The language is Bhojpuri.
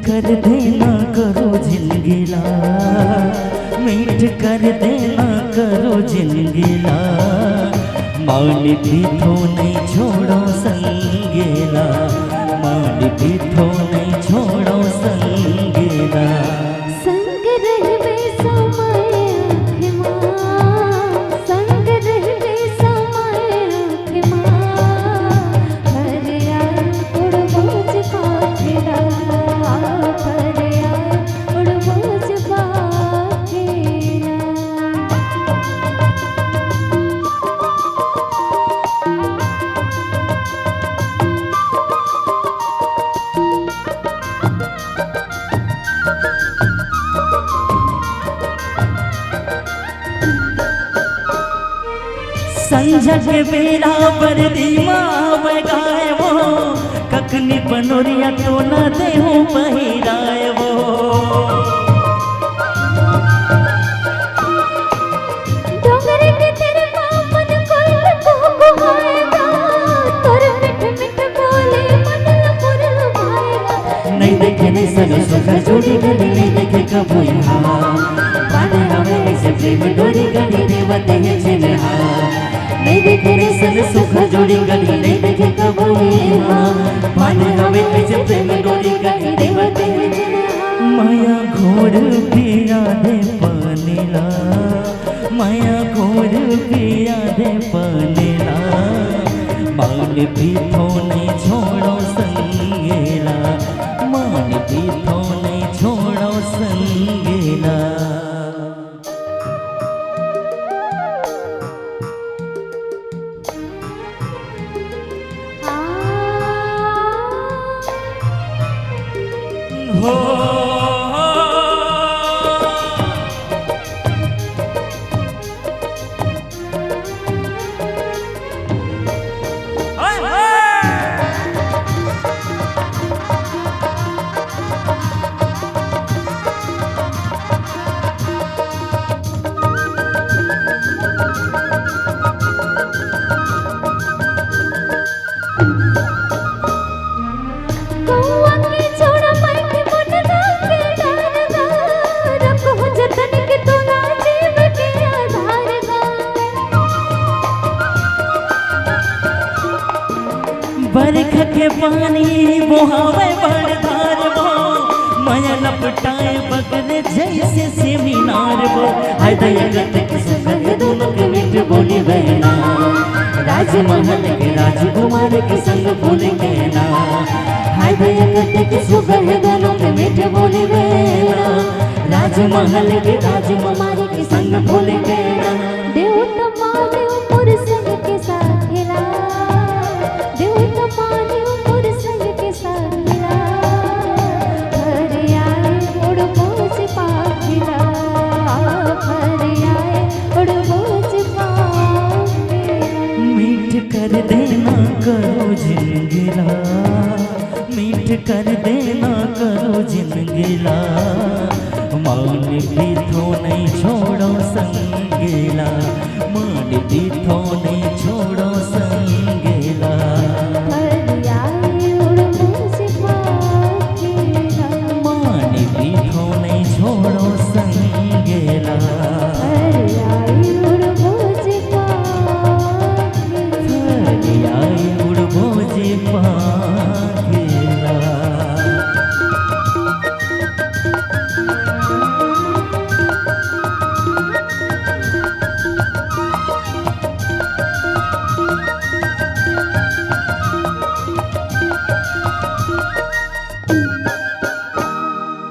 कर देना करो जिंदगीला, मीठ कर देना करो जिंदगीला, मानी पीठो नहीं छोड़ो संगीला, मानी पीठो नहीं छोड़ो संगीला। संग रहवे समय आँख माँ, संग रहवे समय आँख माँ, घर आए उड़बोज पाखेरा, घर आए उड़बोज पाखेरा। संझा के बेला पर दीमा गाय वो, कखनी पनोरिया तो न देहू पहिराय वो। डोंगरे के तेरे मन कोयल को गुहाएगा, तोर मिठ मिठ बोले मन लपुर लुभाएगा। नहीं देखे नहीं सनो सुख जोड़ी गली, नहीं देखे कबू यहाँ बाने हमें से प्रेम डोरी गली देवते हैं जिन्हा। नहीं देखे रे सन सुख जोड़ी गली, नहीं देखे कबू यहाँ बाने हमें से प्रेम डोरी गली देवते हैं जिन्हा। माया घोर पिया दे पनीला, माया घोर पिया दे पनीला, मान पीठो नहीं छोड़ो संगीला, मान पीठो नहीं छोड़ो संगीला। हो बरख के पानी बोहावे बड़धार वो, माया लपटाए बगले जैसे सेमिनार वो। हाय दया करते के सुख है दोनों के मीठ बोली बहना, राजमहल के राजकुमार के संग बोलेंगे ना। हाय दया करते के सुख है दोनों के मीठ बोली बहना, राजमहल के राजकुमार के संग बोलेंगे ना। देव तमाने उमर संग के साथ हिला, देव तमाने उमर संग के साथ हिला, घर आए उड़बोज पाखेरा, घर आए उड़बोज पाखेरा। मीठ कर देना करो जिंदगीला, मीठ कर देना करो जिंदगीला, मान पीठो नहीं छोड़ो संगीला, मान पीठो नहीं छोड़ो संगीला। घर आए उड़बोज पाखेरा, मान पीठो नहीं छोड़ो संगीला, घर आए उड़बोज पाखेरा। घर आए उड़बोज पाखेरा।